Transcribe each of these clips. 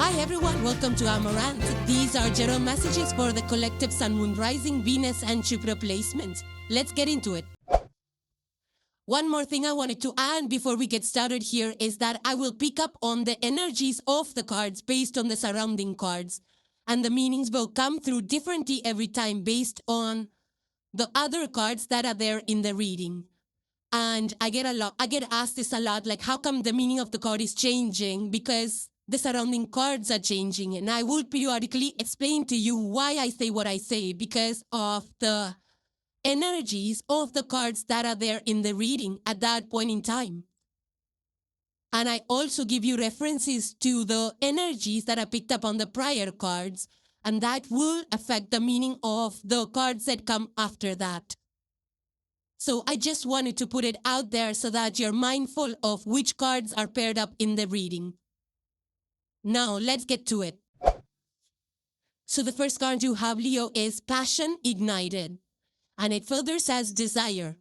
Hi everyone, welcome to Amaranth. These are general messages for the collective Sun, Moon, Rising, Venus and Jupiter placements. Let's get into it. One more thing I wanted to add before we get started here is that I will pick up on the energies of the cards based on the surrounding cards. And the meanings will come through differently every time based on the other cards that are there in the reading. And I get asked this a lot, like how come the meaning of the card is changing? Because the surrounding cards are changing. And I will periodically explain to you why I say what I say, because of the energies of the cards that are there in the reading at that point in time. And I also give you references to the energies that I picked up on the prior cards, and that will affect the meaning of the cards that come after that. So I just wanted to put it out there so that you're mindful of which cards are paired up in the reading. Now, let's get to it. So the first card you have, Leo, is Passion Ignited. And it further says desire.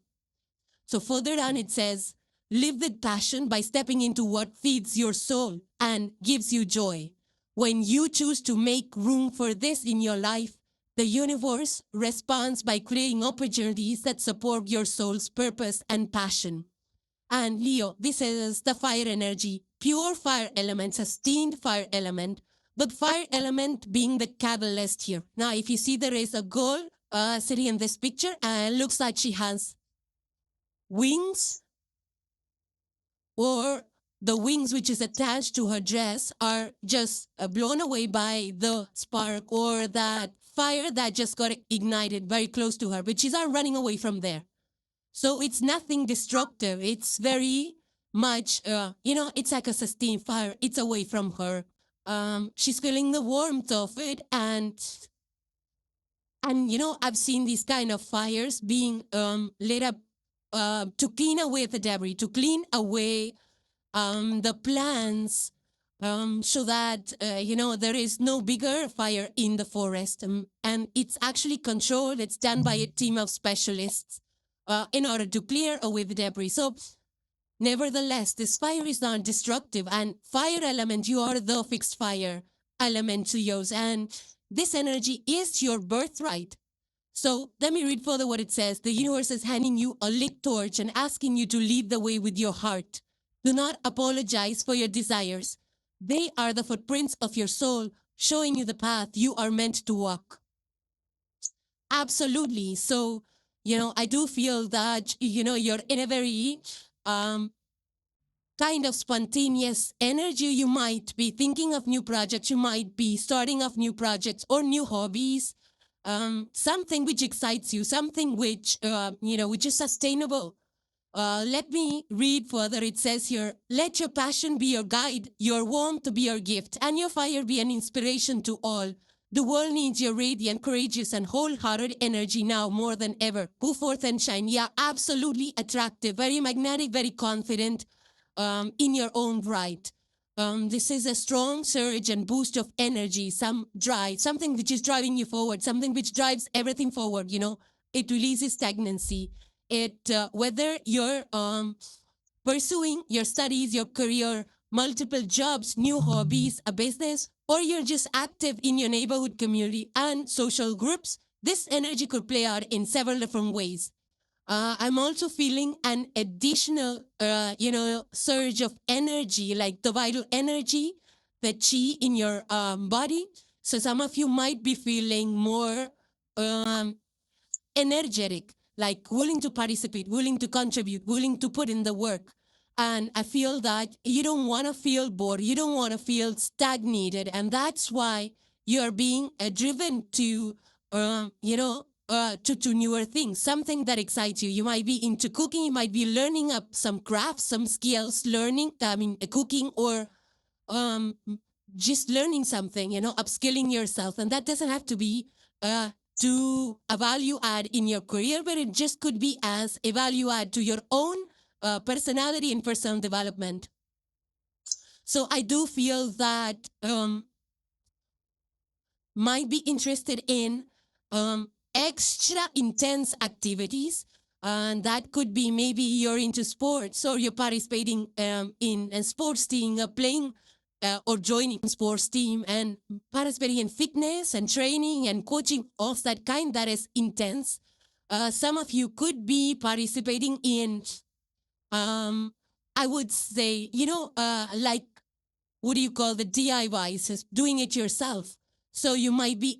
So further on it says, live with passion by stepping into what feeds your soul and gives you joy. When you choose to make room for this in your life, the universe responds by creating opportunities that support your soul's purpose and passion. And Leo, this is the fire energy, pure fire element, sustained fire element, but fire element being the catalyst here. Now, if you see there is a girl sitting in this picture, and looks like she has wings, or the wings which is attached to her dress are just blown away by the spark or that fire that just got ignited very close to her, but she's not running away from there. So it's nothing destructive. It's very much, it's like a sustained fire. It's away from her. She's feeling the warmth of it, and I've seen these kind of fires being lit up to clean away the debris, to clean away the plants, so that, there is no bigger fire in the forest. And it's actually controlled. It's done by a team of specialists in order to clear away the debris. So nevertheless, this fire is not destructive. And fire element, you are the fixed fire element to use. And this energy is your birthright. So let me read further what it says. The universe is handing you a lit torch and asking you to lead the way with your heart. Do not apologize for your desires. They are the footprints of your soul, showing you the path you are meant to walk. Absolutely. So, I do feel that, you're in a very kind of spontaneous energy. You might be thinking of new projects. You might be starting off new projects or new hobbies. Something which excites you, something which, which is sustainable. Let me read further. It says here, let your passion be your guide, your warmth be your gift, and your fire be an inspiration to all. The world needs your radiant, courageous, and wholehearted energy now more than ever. Go forth and shine. Yeah, absolutely attractive, very magnetic, very confident in your own right. This is a strong surge and boost of energy, some drive, something which is driving you forward, something which drives everything forward. It releases stagnancy. Whether you're pursuing your studies, your career, multiple jobs, new hobbies, a business, or you're just active in your neighborhood community and social groups, this energy could play out in several different ways. I'm also feeling an additional, surge of energy, like the vital energy, the chi in your body. So some of you might be feeling more energetic, like willing to participate, willing to contribute, willing to put in the work. And I feel that you don't want to feel bored. You don't want to feel stagnated. And that's why you're being driven to, to newer things, something that excites you. You might be into cooking. You might be learning up some crafts, some skills, cooking, or just learning something, upskilling yourself. And that doesn't have to be to a value add in your career, but it just could be as a value add to your own personality and personal development. So I do feel that might be interested in extra intense activities, and that could be maybe you're into sports or you're participating in a sports team, playing or joining sports team and participating in fitness and training and coaching of that kind that is intense. Some of you could be participating in, I would say, like, what do you call the DIYs, is doing it yourself. So you might be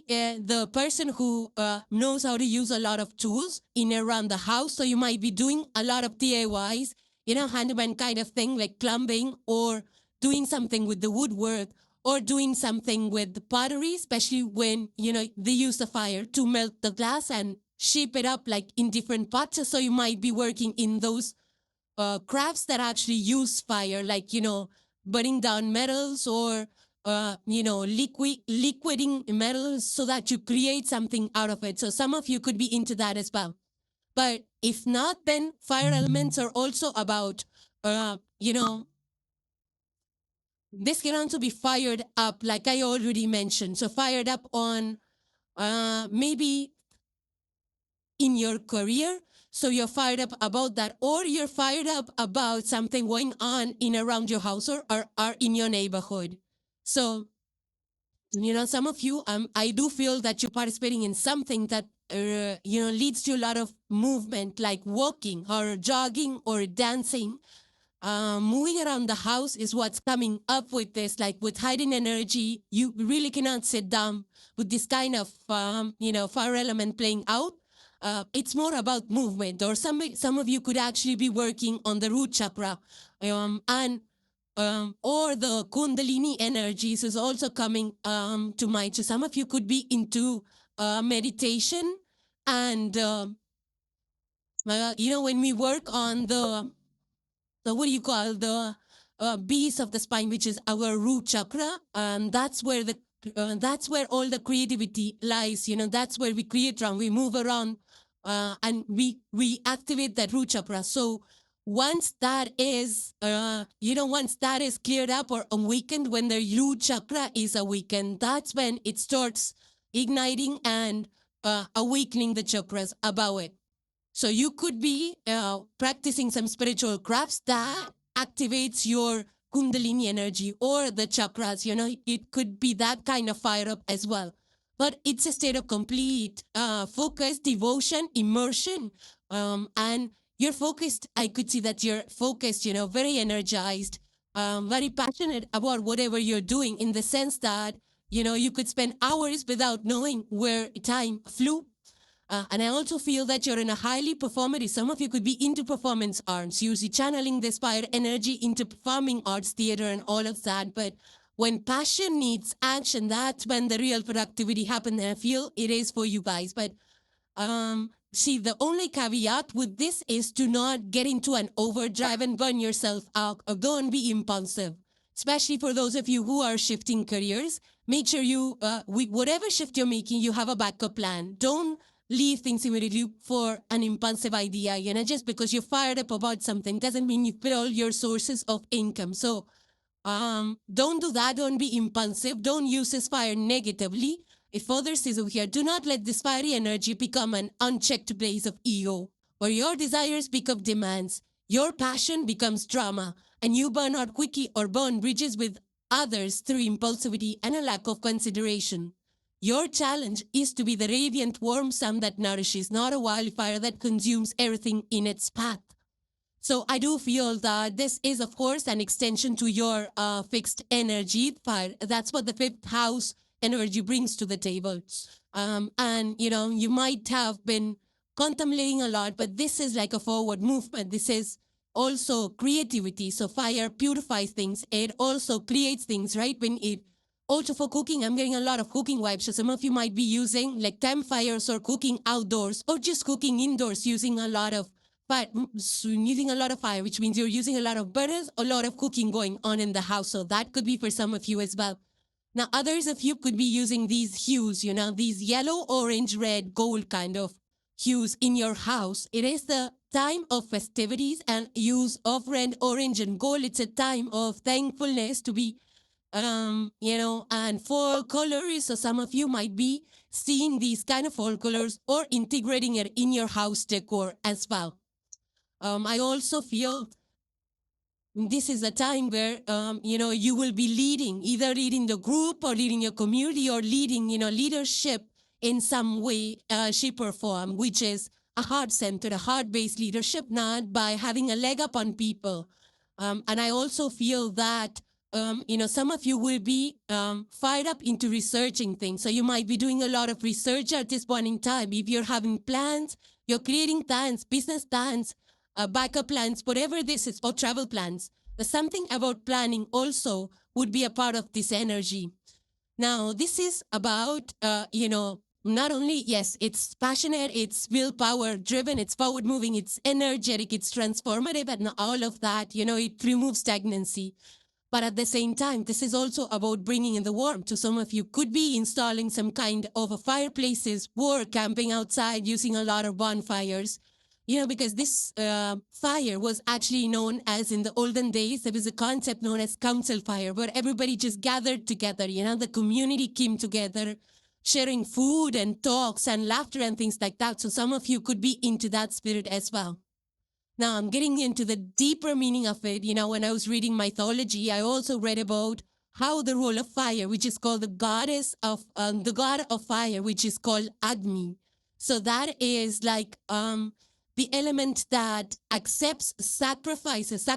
the person who knows how to use a lot of tools in around the house. So you might be doing a lot of DIYs, handyman kind of thing, like plumbing, or doing something with the woodwork, or doing something with the pottery, especially when, they use the fire to melt the glass and shape it up like in different pots. So you might be working in those crafts that actually use fire, like, burning down metals, or, liquiding metals so that you create something out of it. So some of you could be into that as well. But if not, then fire elements are also about, this can also be fired up, like I already mentioned. So fired up on maybe in your career. So you're fired up about that, or you're fired up about something going on in around your house, or in your neighborhood. So, some of you, I do feel that you're participating in something that, leads to a lot of movement, like walking or jogging or dancing. Moving around the house is what's coming up with this, like with hidden energy. You really cannot sit down with this kind of, fire element playing out. It's more about movement, or some of you could actually be working on the root chakra, and or the Kundalini energies is also coming to mind. So some of you could be into meditation, and when we work on the what do you call the base of the spine, which is our root chakra, and that's where all the creativity lies. That's where we create from. We move around, and we activate that root chakra. So once that is cleared up or awakened, when the root chakra is awakened, that's when it starts igniting and awakening the chakras above it. So you could be practicing some spiritual crafts that activates your Kundalini energy or the chakras. It could be that kind of fire up as well. But it's a state of complete focus, devotion, immersion, and you're focused. I could see that you're focused, very energized, very passionate about whatever you're doing, in the sense that, you could spend hours without knowing where time flew. And I also feel that you're in a highly performative. Some of you could be into performance arts, usually channeling this fire energy into performing arts, theater, and all of that. But when passion needs action, that's when the real productivity happens. And I feel it is for you guys. But see, the only caveat with this is to not get into an overdrive and burn yourself out, or go and be impulsive. Especially for those of you who are shifting careers, make sure you, whatever shift you're making, you have a backup plan. Don't leave things immediately for an impulsive idea. Just because you're fired up about something doesn't mean you've put all your sources of income. So don't do that. Don't be impulsive. Don't use this fire negatively. If others is over here, do not let this fiery energy become an unchecked blaze of ego, where your desires become demands, your passion becomes drama, and you burn out quickly or burn bridges with others through impulsivity and a lack of consideration. Your challenge is to be the radiant warm sun that nourishes, not a wildfire that consumes everything in its path. So I do feel that this is, of course, an extension to your fixed energy fire. That's what the fifth house energy brings to the table. And, you might have been contemplating a lot, but this is like a forward movement. This is also creativity. So fire purifies things. It also creates things, right? Also for cooking, I'm getting a lot of cooking vibes. So some of you might be using like campfires, or cooking outdoors, or just cooking indoors using a lot of fire, which means you're using a lot of burners, a lot of cooking going on in the house. So that could be for some of you as well. Now, others of you could be using these hues, these yellow, orange, red, gold kind of hues in your house. It is the time of festivities and use of red, orange, and gold. It's a time of thankfulness to be and fall colors. So some of you might be seeing these kind of fall colors or integrating it in your house decor as well. I also feel this is a time where, you will be leading, either leading the group or leading your community or leading, leadership in some way, shape or form, which is a heart-centered, a heart-based leadership, not by having a leg up on people. And I also feel that, some of you will be fired up into researching things. So you might be doing a lot of research at this point in time. If you're having plans, you're creating plans, business plans, backup plans, whatever this is, or travel plans. Something about planning also would be a part of this energy. Now, this is about, not only, yes, it's passionate, it's willpower driven, it's forward moving, it's energetic, it's transformative, and all of that, it removes stagnancy. But at the same time, this is also about bringing in the warmth. To some of you could be installing some kind of a fireplaces or camping outside using a lot of bonfires. Because this fire was actually known as, in the olden days, there was a concept known as council fire, where everybody just gathered together, the community came together, sharing food and talks and laughter and things like that. So some of you could be into that spirit as well. Now I'm getting into the deeper meaning of it. When I was reading mythology, I also read about how the role of fire, which is called the god of fire, which is called Agni. So that is like, the element that accepts sacrifices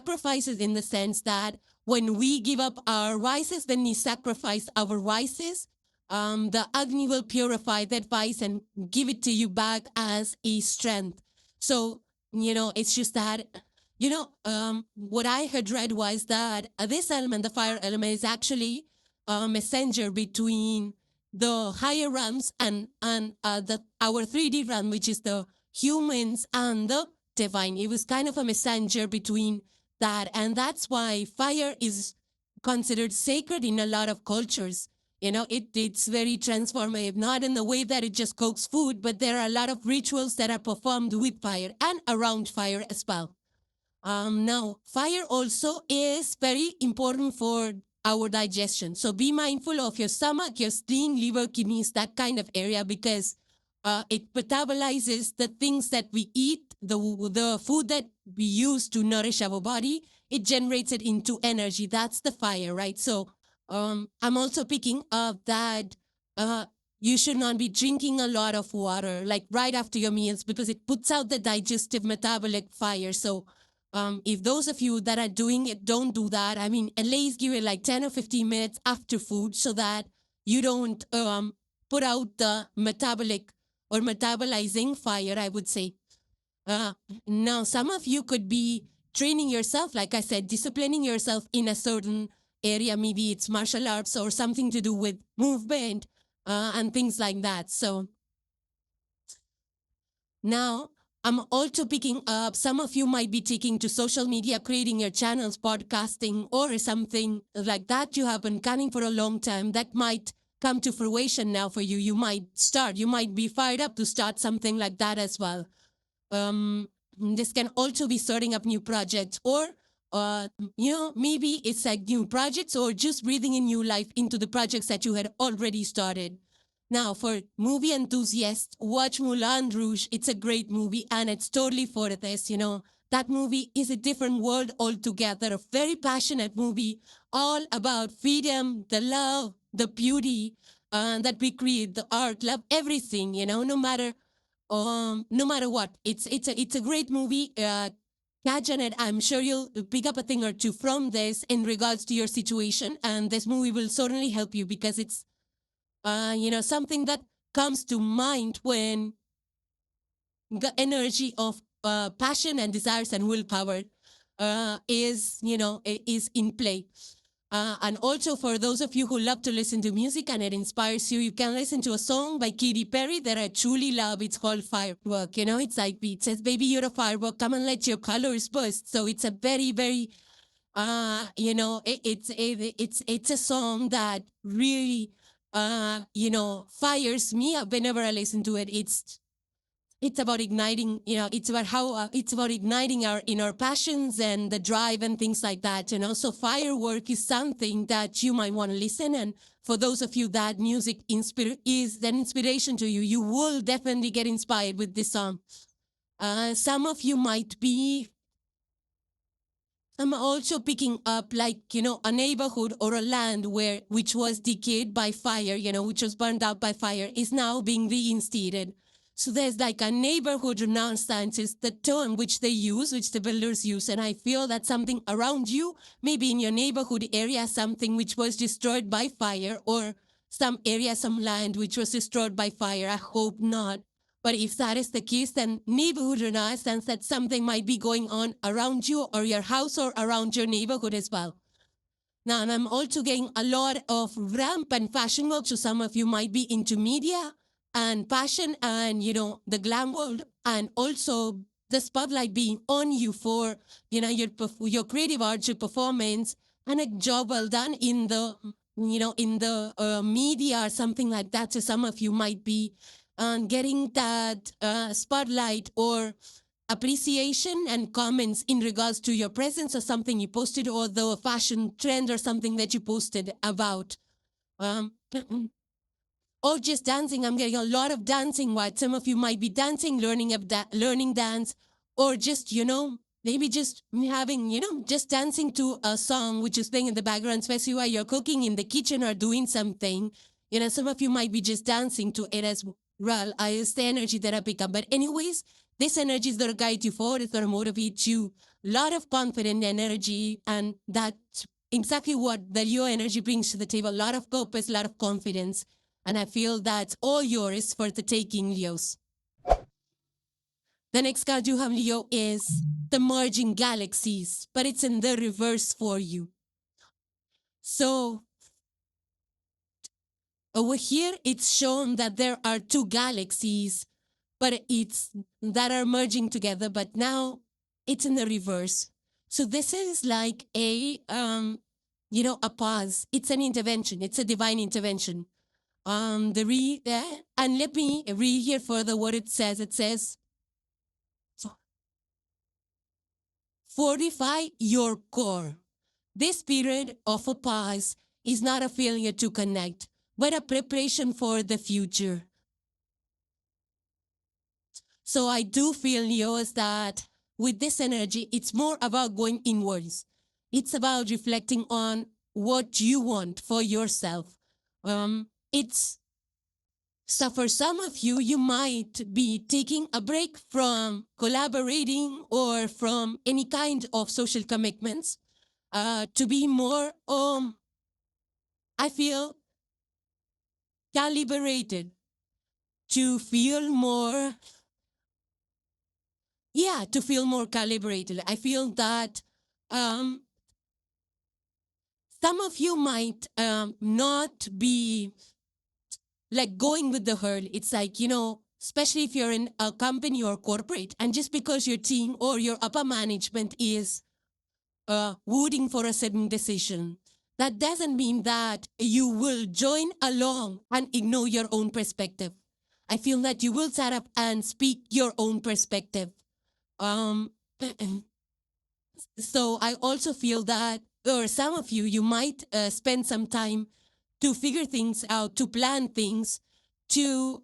in the sense that when we give up our vices, when we sacrifice our vices, the Agni will purify that vice and give it to you back as a strength. So, it's just that, what I had read was that this element, the fire element, is actually a messenger between the higher realms and our 3D realm, which is the humans and the divine. It was kind of a messenger between that. And that's why fire is considered sacred in a lot of cultures. It's very transformative, not in the way that it just cooks food, but there are a lot of rituals that are performed with fire and around fire as well. Now, fire also is very important for our digestion. So be mindful of your stomach, your spleen, liver, kidneys, that kind of area, because it metabolizes the things that we eat, the food that we use to nourish our body. It generates it into energy. That's the fire, right? So I'm also picking up that you should not be drinking a lot of water, like right after your meals, because it puts out the digestive metabolic fire. So if those of you that are doing it don't do that, I mean, at least give it like 10 or 15 minutes after food so that you don't put out the metabolic or metabolizing fire, I would say. Now, some of you could be training yourself, like I said, disciplining yourself in a certain area. Maybe it's martial arts or something to do with movement and things like that. So now I'm also picking up, some of you might be taking to social media, creating your channels, podcasting, or something like that you have been planning for a long time that might come to fruition now for you. You might be fired up to start something like that as well. This can also be starting up new projects, or maybe it's like new projects or just breathing in new life into the projects that you had already started. Now, for movie enthusiasts, watch Moulin Rouge. It's a great movie, and it's totally for this. That movie is a different world altogether, a very passionate movie, all about freedom, the love, the beauty that we create, the art, love, everything, no matter what. It's a great movie. Janet, I'm sure you'll pick up a thing or two from this in regards to your situation, and this movie will certainly help you, because it's something that comes to mind when the energy of passion and desires and willpower is in play. And also, for those of you who love to listen to music and it inspires you, you can listen to a song by Katy Perry that I truly love. It's called Firework. It's like, it says, baby, you're a firework, come and let your colors burst. So it's a very, very, it's a song that really, fires me up whenever I listen to it. It's about igniting, it's about igniting our inner passions and the drive and things like that, So Firework is something that you might want to listen. And for those of you that music is an inspiration to you, you will definitely get inspired with this song. Some of you might be I'm also picking up like, a neighborhood or a land which was decayed by fire, which was burned out by fire, is now being reinstated. So there's like a neighborhood renaissance is the term which they use, which the builders use. And I feel that something around you, maybe in your neighborhood area, something which was destroyed by fire, or some area, some land which was destroyed by fire. I hope not. But if that is the case, then neighborhood renaissance, that something might be going on around you or your house or around your neighborhood as well. Now, and I'm also getting a lot of ramp and fashion work. So some of you might be into media and fashion and, the glam world, and also the spotlight being on you for, your creative arts, your performance, and a job well done in the, in the media or something like that. So some of you might be getting that spotlight or appreciation and comments in regards to your presence or something you posted, or the fashion trend or something that you posted about. Or just dancing. I'm getting a lot of dancing. What some of you might be dancing, learning dance, or just maybe just having just dancing to a song which is playing in the background, especially while you're cooking in the kitchen or doing something. Some of you might be just dancing to it as well. It's the energy that I pick up. But anyways, this energy is going to guide you forward. It's going to motivate you. A lot of confident energy, and that's exactly what your energy brings to the table. A lot of purpose, a lot of confidence. And I feel that's all yours for the taking, Leos. The next card you have, Leo, is the merging galaxies, but it's in the reverse for you. So over here, it's shown that there are two galaxies, but it's that are merging together. But now it's in the reverse. So this is like a pause. It's an intervention. It's a divine intervention. And let me read here further what it says. It says, fortify your core. This period of a pause is not a failure to connect, but a preparation for the future. So I do feel, Leo, that with this energy, it's more about going inwards. It's about reflecting on what you want for yourself. So for some of you, you might be taking a break from collaborating or from any kind of social commitments to be more, I feel, calibrated, to feel more, to feel more calibrated. I feel that some of you might not be like going with the herd. It's like, especially if you're in a company or corporate, and just because your team or your upper management is voting for a certain decision, that doesn't mean that you will join along and ignore your own perspective. I feel that you will set up and speak your own perspective. So I also feel that, or some of you, you might spend some time to figure things out, to plan things, to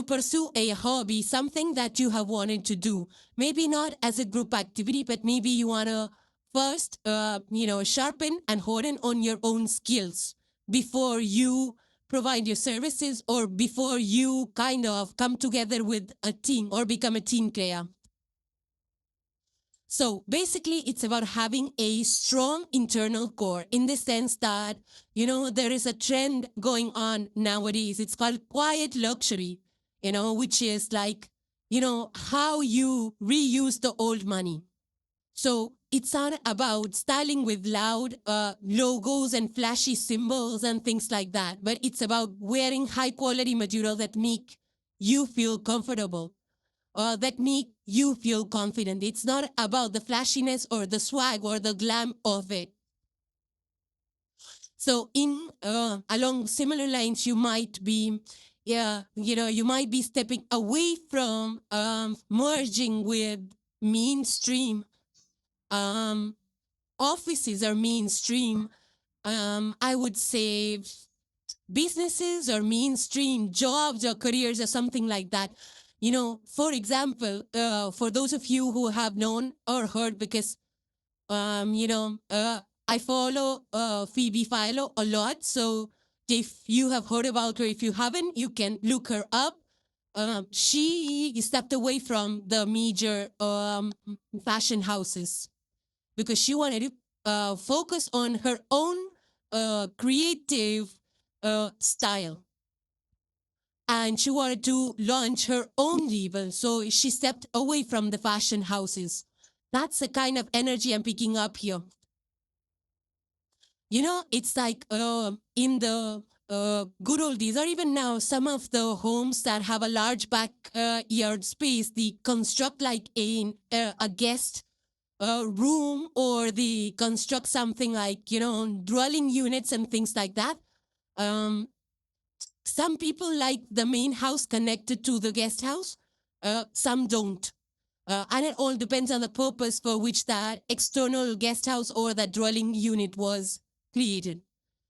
pursue a hobby, something that you have wanted to do. Maybe not as a group activity, but maybe you want to first, sharpen and hone on your own skills before you provide your services, or before you kind of come together with a team or become a team player. So basically, it's about having a strong internal core, in the sense that, there is a trend going on nowadays. It's called quiet luxury, which is like, how you reuse the old money. So it's not about styling with loud logos and flashy symbols and things like that, but it's about wearing high quality material that make you feel comfortable, that make you feel confident. It's not about the flashiness or the swag or the glam of it. So in along similar lines, you might be, you might be stepping away from merging with mainstream offices or mainstream, I would say, businesses or mainstream jobs or careers or something like that. For example, for those of you who have known or heard, because I follow Phoebe Philo a lot. So if you have heard about her, if you haven't, you can look her up. She stepped away from the major fashion houses because she wanted to focus on her own creative style. And she wanted to launch her own label. So she stepped away from the fashion houses. That's the kind of energy I'm picking up here. It's like in the good old days, or even now, some of the homes that have a large backyard space, they construct like a guest room, or they construct something like, dwelling units and things like that. Some people like the main house connected to the guest house. Some don't. And it all depends on the purpose for which that external guest house or that dwelling unit was created.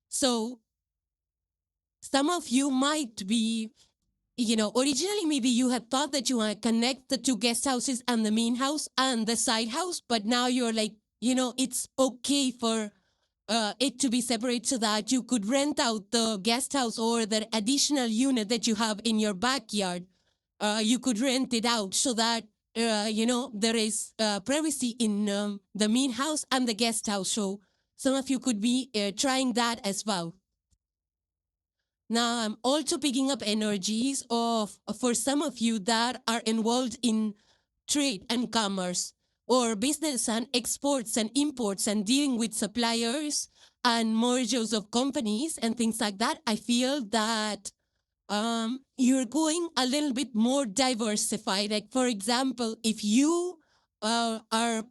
So some of you might be, originally maybe you had thought that you want to connect the two guest houses and the main house and the side house, but now you're like, it's okay for it to be separate so that you could rent out the guest house or the additional unit that you have in your backyard. You could rent it out so that, there is privacy in the main house and the guest house. So some of you could be trying that as well. Now, I'm also picking up energies for some of you that are involved in trade and commerce, or business and exports and imports, and dealing with suppliers and mergers of companies and things like that. I feel that you're going a little bit more diversified. Like, for example, if you are a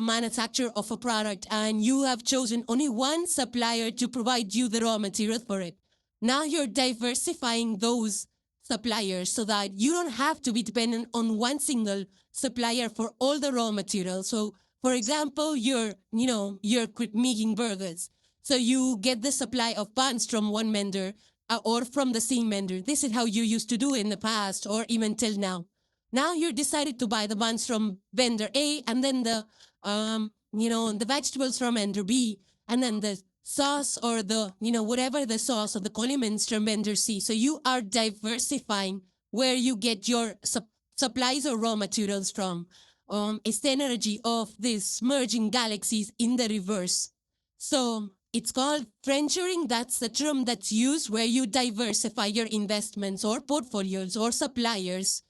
manufacturer of a product and you have chosen only one supplier to provide you the raw material for it, now you're diversifying those suppliers so that you don't have to be dependent on one single supplier for all the raw material. So, for example, you're making burgers. So you get the supply of buns from one vendor or from the same vendor. This is how you used to do in the past or even till now. Now you're decided to buy the buns from vendor A, and then the vegetables from vendor B, and then the sauce or the, whatever the sauce or the condiments from vendor C. So you are diversifying where you get your supplies or raw materials from. It's the energy of these merging galaxies in the reverse. So it's called venturing. That's the term that's used where you diversify your investments or portfolios or suppliers.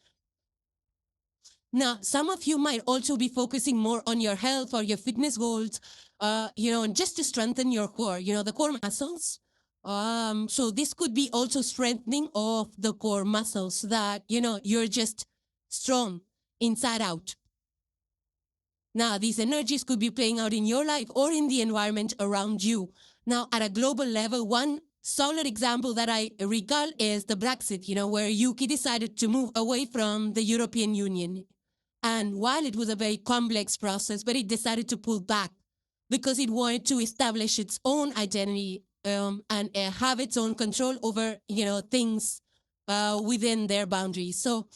Now, some of you might also be focusing more on your health or your fitness goals, just to strengthen your core, the core muscles. So this could be also strengthening of the core muscles so that, you're just strong inside out. Now, these energies could be playing out in your life or in the environment around you. Now, at a global level, one solid example that I recall is the Brexit, where UK decided to move away from the European Union. And while it was a very complex process, but it decided to pull back because it wanted to establish its own identity and have its own control over, things within their boundaries. So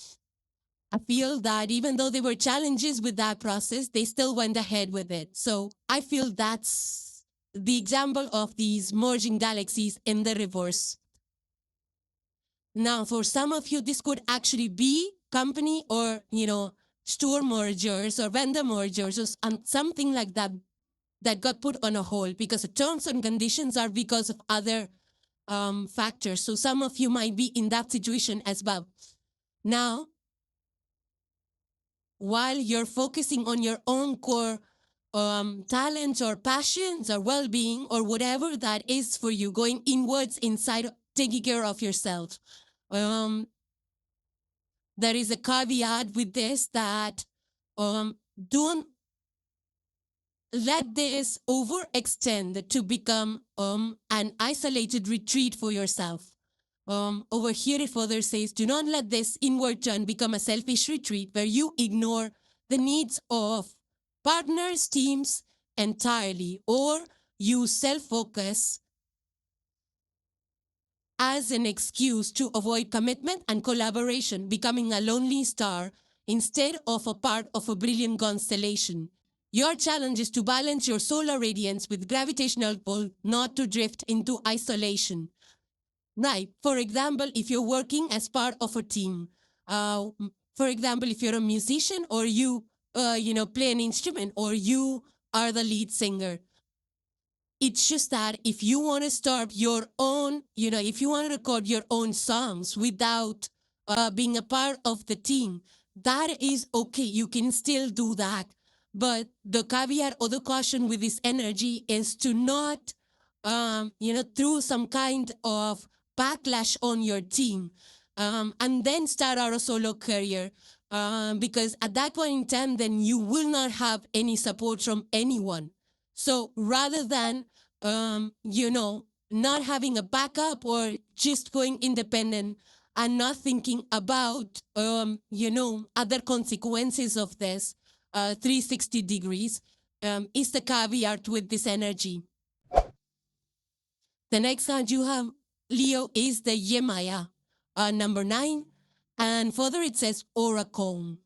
I feel that even though there were challenges with that process, they still went ahead with it. So I feel that's the example of these merging galaxies in the reverse. Now, for some of you, this could actually be company or, store mergers or vendor mergers or something like that that got put on a hold because the terms and conditions are because of other factors. So some of you might be in that situation as well. Now, while you're focusing on your own core talents or passions or well-being or whatever that is for you, going inwards inside, taking care of yourself. There is a caveat with this that don't let this overextend to become an isolated retreat for yourself. Over here it further says, do not let this inward turn become a selfish retreat where you ignore the needs of partners, teams entirely, or you self-focus as an excuse to avoid commitment and collaboration, becoming a lonely star instead of a part of a brilliant constellation. Your challenge is to balance your solar radiance with gravitational pull, not to drift into isolation. Right. For example, if you're working as part of a team, for example, if you're a musician or you, play an instrument or you are the lead singer, it's just that if you want to start your own, if you want to record your own songs without being a part of the team, that is okay. You can still do that. But the caveat or the caution with this energy is to not, through some kind of backlash on your team and then start out a solo career. Because at that point in time, then you will not have any support from anyone. So rather than, not having a backup or just going independent and not thinking about, other consequences of this 360 degrees is the caveat with this energy. The next card you have, Leo, is the Yemaya, number 9. And further it says Oracle.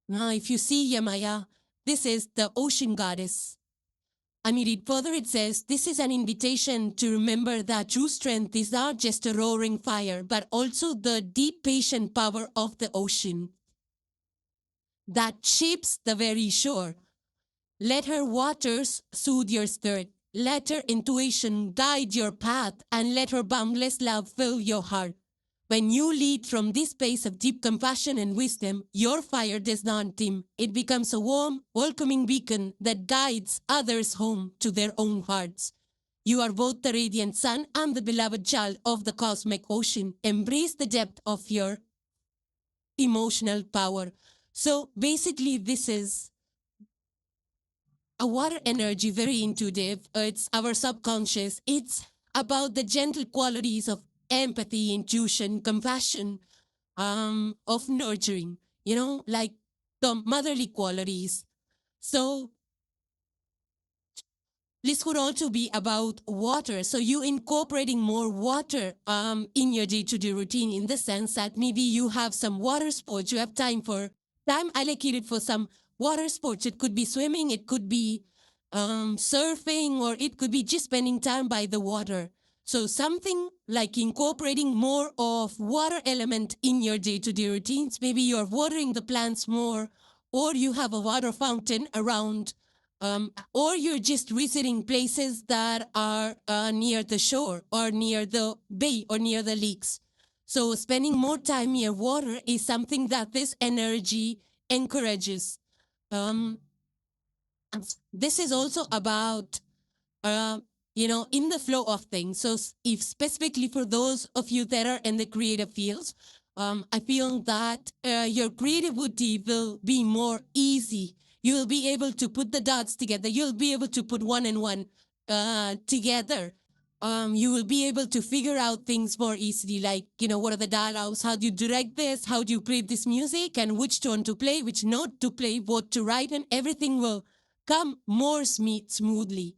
Now, if you see Yemaya, this is the ocean goddess. I mean, it further it says, this is an invitation to remember that true strength is not just a roaring fire, but also the deep patient power of the ocean that shapes the very shore. Let her waters soothe your spirit. Let her intuition guide your path, and let her boundless love fill your heart. When you lead from this space of deep compassion and wisdom, your fire does not dim. It becomes a warm, welcoming beacon that guides others home to their own hearts. You are both the radiant sun and the beloved child of the cosmic ocean. Embrace the depth of your emotional power. So basically, this is a water energy, very intuitive. It's our subconscious. It's about the gentle qualities of empathy, intuition, compassion, of nurturing, like the motherly qualities. So this could also be about water. So you incorporating more water in your day-to-day routine, in the sense that maybe you have some water sports, you have time allocated for some water sports. It could be swimming, it could be surfing, or it could be just spending time by the water. So something like incorporating more of water element in your day-to-day routines. Maybe you're watering the plants more, or you have a water fountain around, or you're just visiting places that are near the shore or near the bay or near the lakes. So spending more time near water is something that this energy encourages. This is also about in the flow of things. So if specifically for those of you that are in the creative fields, I feel that your creativity will be more easy. You'll be able to put the dots together. You'll be able to put one and one together. You will be able to figure out things more easily, like, what are the dialogues? How do you direct this? How do you play this music? And which tone to play, which note to play, what to write, and everything will come more smoothly.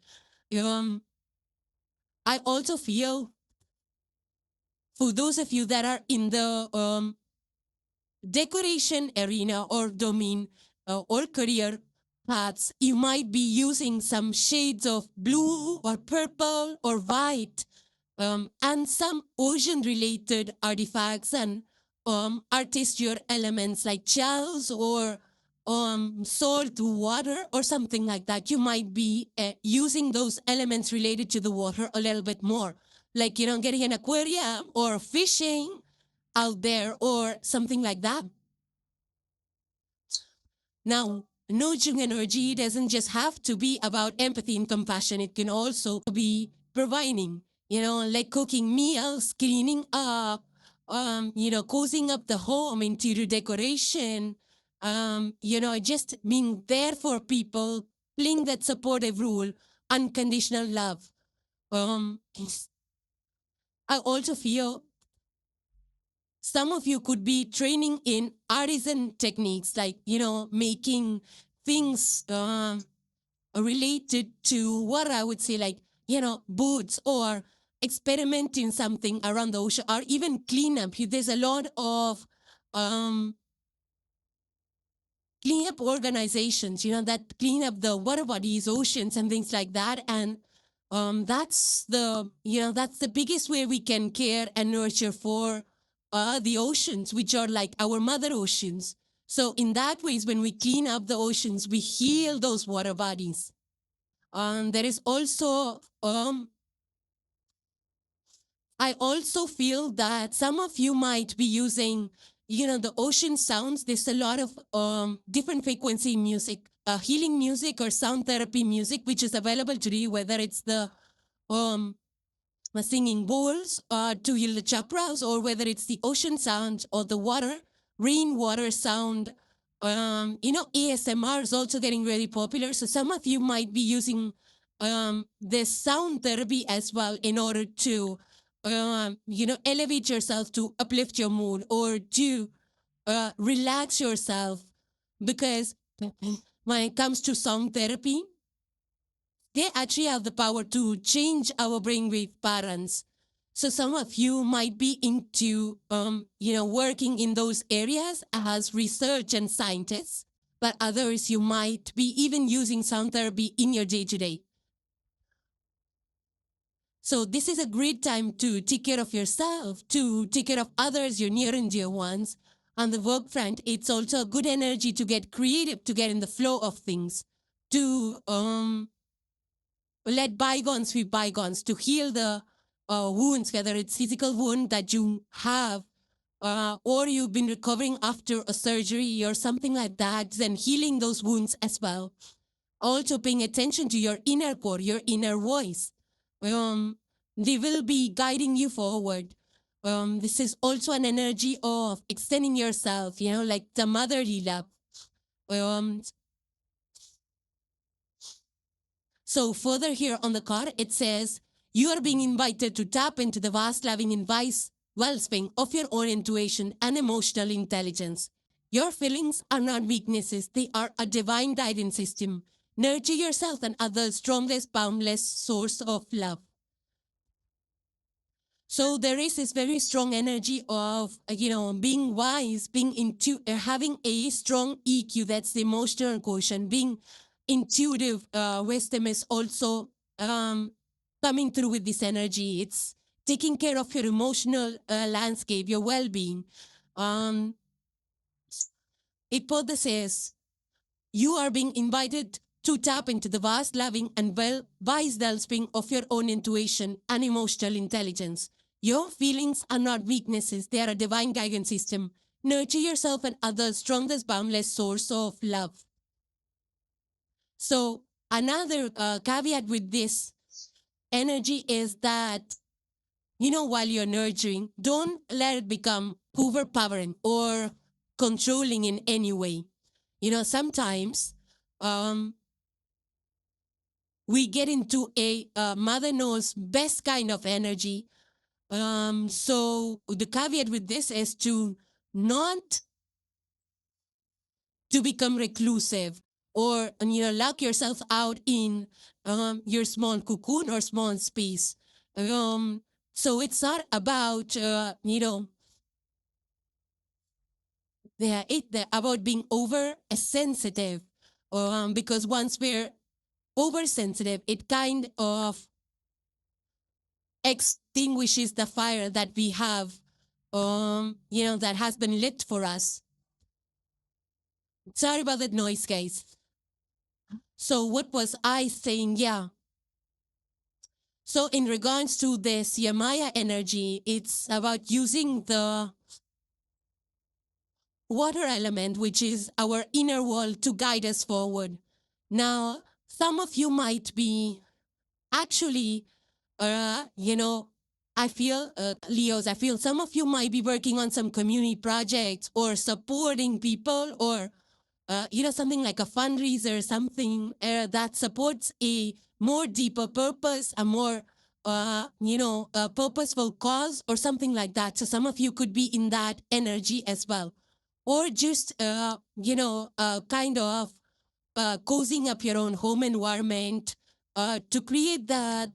I also feel for those of you that are in the decoration arena or domain or career paths, you might be using some shades of blue or purple or white and some ocean-related artifacts and artistry elements like shells or salt water or something like that. You might be using those elements related to the water a little bit more, like, getting an aquarium or fishing out there or something like that. Now, nurturing energy doesn't just have to be about empathy and compassion. It can also be providing, like cooking meals, cleaning up, cozying up the home, interior decoration, just being there for people, playing that supportive role, unconditional love. I also feel some of you could be training in artisan techniques, like, making things related to what I would say, like, boots or experimenting something around the ocean, or even cleanup. There's a lot of cleanup organizations, that clean up the water bodies, oceans, and things like that. And that's the biggest way we can care and nurture for the oceans, which are like our mother oceans. So in that ways, when we clean up the oceans, we heal those water bodies. There is also I also feel that some of you might be using, the ocean sounds. There's a lot of different frequency music, healing music or sound therapy music, which is available today, whether it's the singing bowls to heal the chakras, or whether it's the ocean sound or the rainwater sound. ASMR is also getting really popular. So some of you might be using this sound therapy as well in order to elevate yourself, to uplift your mood, or to relax yourself. Because when it comes to sound therapy, they actually have the power to change our brainwave patterns. So some of you might be into, working in those areas as research and scientists, but others, you might be even using sound therapy in your day-to-day. So this is a great time to take care of yourself, to take care of others, your near and dear ones. On the work front, it's also a good energy to get creative, to get in the flow of things, to let bygones be bygones, to heal the wounds, whether it's physical wound that you have, or you've been recovering after a surgery or something like that, then healing those wounds as well. Also paying attention to your inner core, your inner voice. They will be guiding you forward. This is also an energy of extending yourself, like the motherly love. So further here on the card, it says, you are being invited to tap into the vast, loving, and wise wellspring of your own intuition and emotional intelligence. Your feelings are not weaknesses. They are a divine guidance system. Nurture yourself and others from this boundless source of love. So there is this very strong energy of, being wise, having a strong EQ, that's the emotional quotient, being intuitive. Wisdom is also coming through with this energy. It's taking care of your emotional landscape, your well-being. It further says, you are being invited to tap into the vast, loving, and wise wellspring of your own intuition and emotional intelligence. Your feelings are not weaknesses. They are a divine guidance system. Nurture yourself and others from this boundless source of love. So another caveat with this energy is that, while you're nurturing, don't let it become overpowering or controlling in any way. Sometimes we get into a mother knows best kind of energy. So the caveat with this is to not to become reclusive or lock yourself out in your small cocoon or small space. So it's not about about being over sensitive, because once we're oversensitive, it kind of extinguishes the fire that we have, that has been lit for us. Sorry about that noise, guys. So what was I saying? Yeah. So in regards to this Yamaya energy, it's about using the water element, which is our inner world, to guide us forward. Now, some of you might be actually, I feel, Leos, I feel some of you might be working on some community projects or supporting people, or, something like a fundraiser, something that supports a more deeper purpose, a more, a purposeful cause or something like that. So some of you could be in that energy as well. Or just, kind of cozying up your own home environment, to create that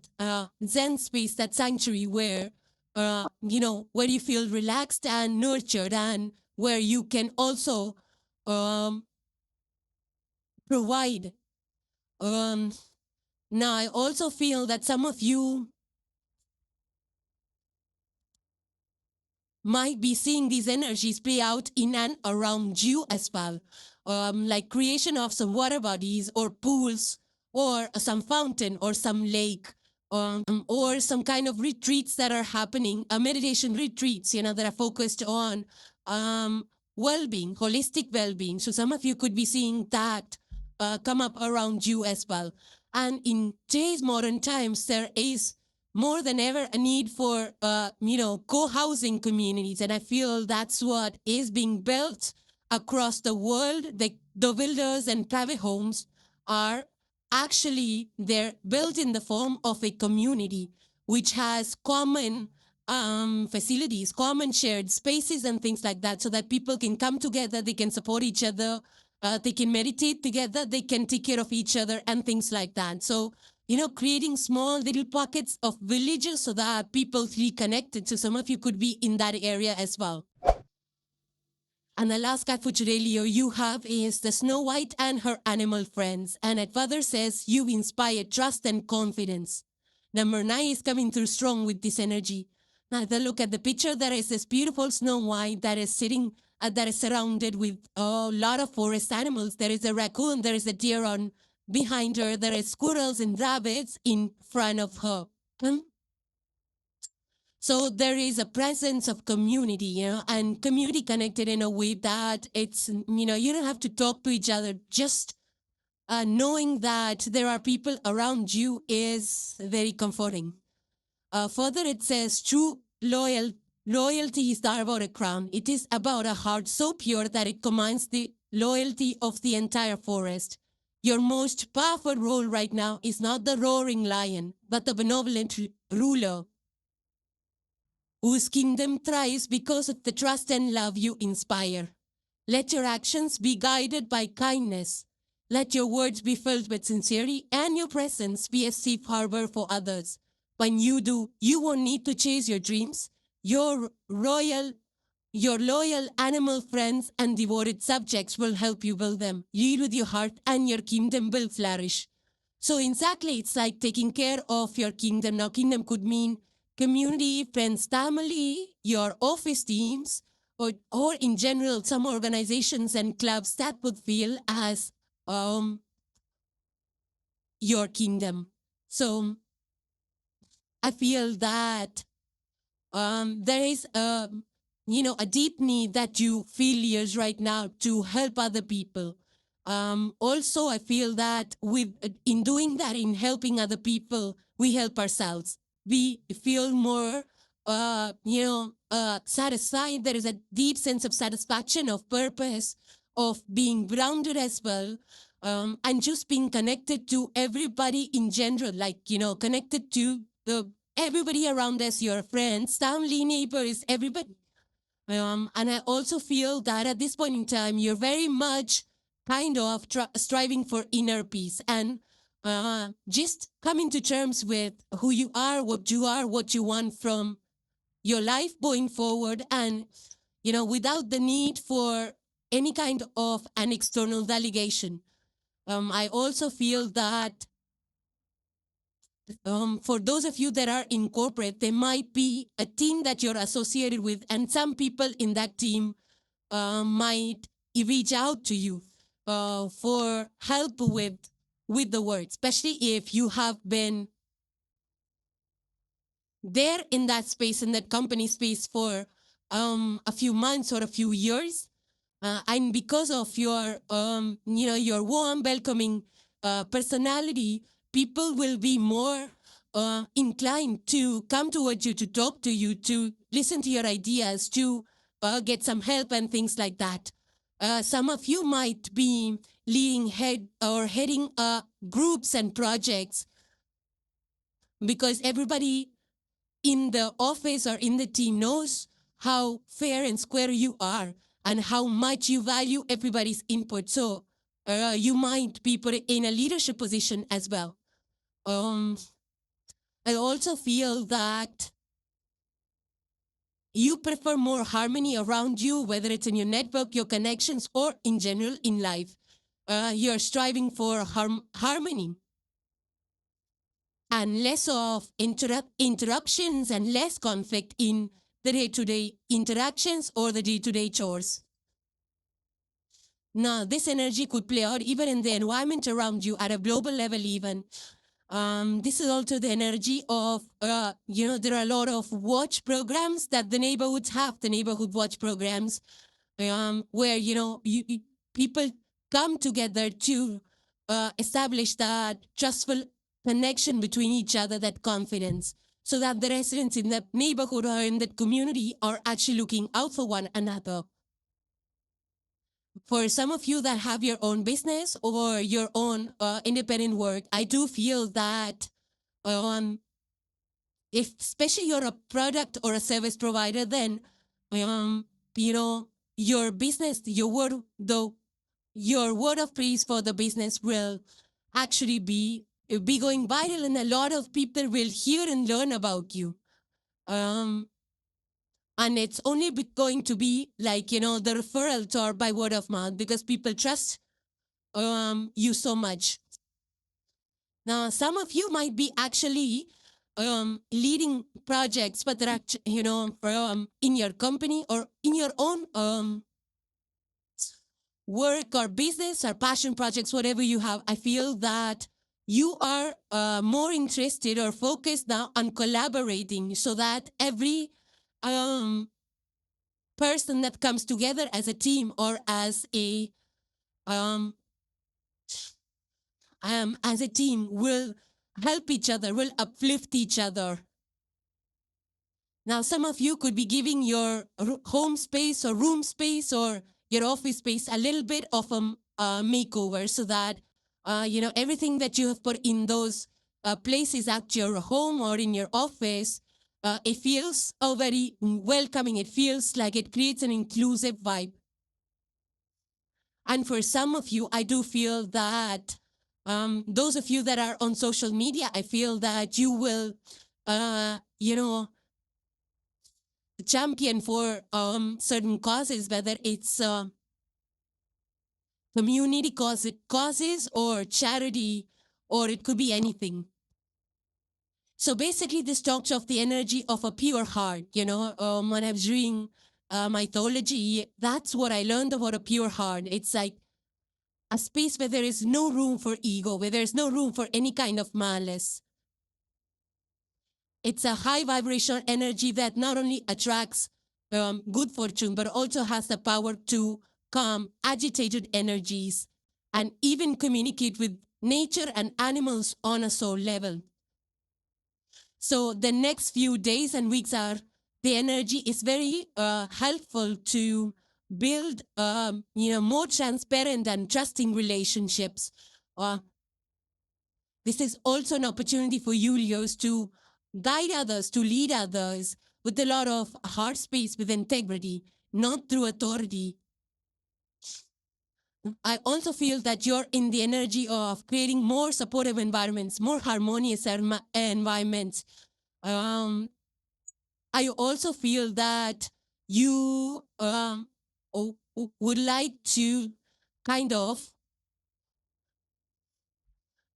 Zen space, that sanctuary where, where you feel relaxed and nurtured, and where you can also um, provide. Um, Now, I also feel that some of you might be seeing these energies play out in and around you as well, like creation of some water bodies or pools or some fountain or some lake, or some kind of retreats that are happening, meditation retreats, that are focused on well-being, holistic well-being. So some of you could be seeing that come up around you as well. And in today's modern times, there is more than ever a need for co-housing communities, and I feel that's what is being built across the world. The builders and private homes are actually, they're built in the form of a community which has common facilities, common shared spaces and things like that, so that people can come together, they can support each other, they can meditate together, they can take care of each other and things like that. So creating small little pockets of villages so that people feel connected. So some of you could be in that area as well. And the last card for today, Leo, you have is the Snow White and her animal friends. And it further says, you inspire trust and confidence. Number 9 is coming through strong with this energy. Now, if I look at the picture, there is this beautiful Snow White that is sitting, that is surrounded with a lot of forest animals. There is a raccoon, there is a deer on behind her, there are squirrels and rabbits in front of her. So there is a presence of community, and community connected in a way that it's, you don't have to talk to each other. Just knowing that there are people around you is very comforting. Further, it says, true loyalty is not about a crown. It is about a heart so pure that it commands the loyalty of the entire forest. Your most powerful role right now is not the roaring lion, but the benevolent ruler whose kingdom thrives because of the trust and love you inspire. Let your actions be guided by kindness. Let your words be filled with sincerity, and your presence be a safe harbor for others. When you do, you won't need to chase your dreams. Your loyal animal friends and devoted subjects will help you build them. Lead with your heart, and your kingdom will flourish. So exactly, it's like taking care of your kingdom. Now, kingdom could mean community, friends, family, your office teams, or in general, some organizations and clubs that would feel as your kingdom. So I feel that there is a deep need that you feel years right now to help other people. Also, I feel that in doing that, in helping other people, we help ourselves. We feel more, satisfied. There is a deep sense of satisfaction, of purpose, of being grounded as well, and just being connected to everybody in general, like, connected to everybody around us, your friends, family, neighbors, everybody. And I also feel that at this point in time, you're very much kind of striving for inner peace and just coming to terms with who you are, what you want from your life going forward, and, without the need for any kind of an external delegation. I also feel that for those of you that are in corporate, there might be a team that you're associated with, and some people in that team might reach out to you for help with the work, especially if you have been there in that space, in that company space for a few months or a few years. And because of your, your warm, welcoming personality, people will be more inclined to come towards you, to talk to you, to listen to your ideas, to get some help and things like that. Some of you might be heading groups and projects because everybody in the office or in the team knows how fair and square you are and how much you value everybody's input. So you might be put in a leadership position as well. Um, I also feel that you prefer more harmony around you, whether it's in your network, your connections, or in general in life. You're striving for harmony and less of interruptions and less conflict in the day-to-day interactions or the day-to-day chores. Now, this energy could play out even in the environment around you at a global level even. This is also the energy of, there are a lot of watch programs that the neighborhoods have, the neighborhood watch programs, where, people come together to establish that trustful connection between each other, that confidence, so that the residents in that neighborhood or in that community are actually looking out for one another. For some of you that have your own business or your own independent work, I do feel that if especially you're a product or a service provider, then you know your business, your word of praise for the business will actually be going viral, and a lot of people will hear and learn about you. And it's only going to be like the referral tour by word of mouth, because people trust you so much. Now, some of you might be actually leading projects, but they're in your company or in your own work or business or passion projects, whatever you have. I feel that you are more interested or focused now on collaborating, so that every person that comes together as a team or as a team will help each other, will uplift each other. Now, some of you could be giving your home space or room space or your office space a little bit of a makeover, so that everything that you have put in those places at your home or in your office, it feels very welcoming. It feels like it creates an inclusive vibe. And for some of you, I do feel that those of you that are on social media, I feel that you will, champion for certain causes, whether it's community causes or charity, or it could be anything. So basically, this talks of the energy of a pure heart. When I was doing mythology, that's what I learned about a pure heart. It's like a space where there is no room for ego, where there's no room for any kind of malice. It's a high vibrational energy that not only attracts good fortune, but also has the power to calm agitated energies and even communicate with nature and animals on a soul level. So the next few days and weeks the energy is very helpful to build, more transparent and trusting relationships. This is also an opportunity for you, Leos, to guide others, to lead others with a lot of heart space, with integrity, not through authority. I also feel that you're in the energy of creating more supportive environments, more harmonious environments. I also feel that you would like to kind of,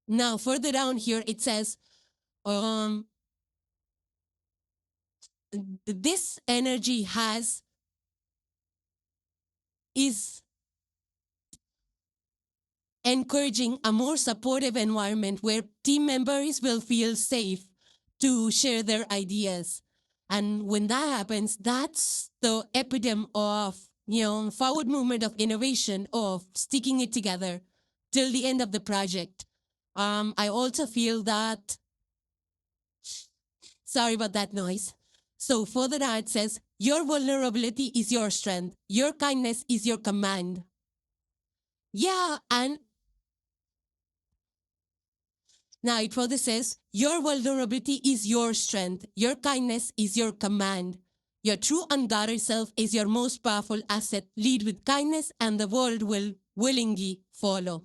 now further down here, it says, this energy is encouraging a more supportive environment where team members will feel safe to share their ideas. And when that happens, that's the epitome of, forward movement of innovation, of sticking it together till the end of the project. I also feel that, sorry about that noise. So further down it says, your vulnerability is your strength. Your kindness is your command. Yeah, and now it further says, your vulnerability is your strength. Your kindness is your command. Your true unguarded self is your most powerful asset. Lead with kindness and the world will willingly follow.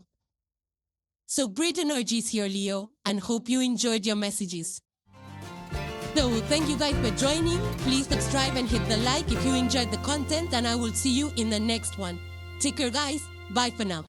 So great energies here, Leo, and hope you enjoyed your messages. So thank you guys for joining. Please subscribe and hit the like if you enjoyed the content, and I will see you in the next one. Take care, guys. Bye for now.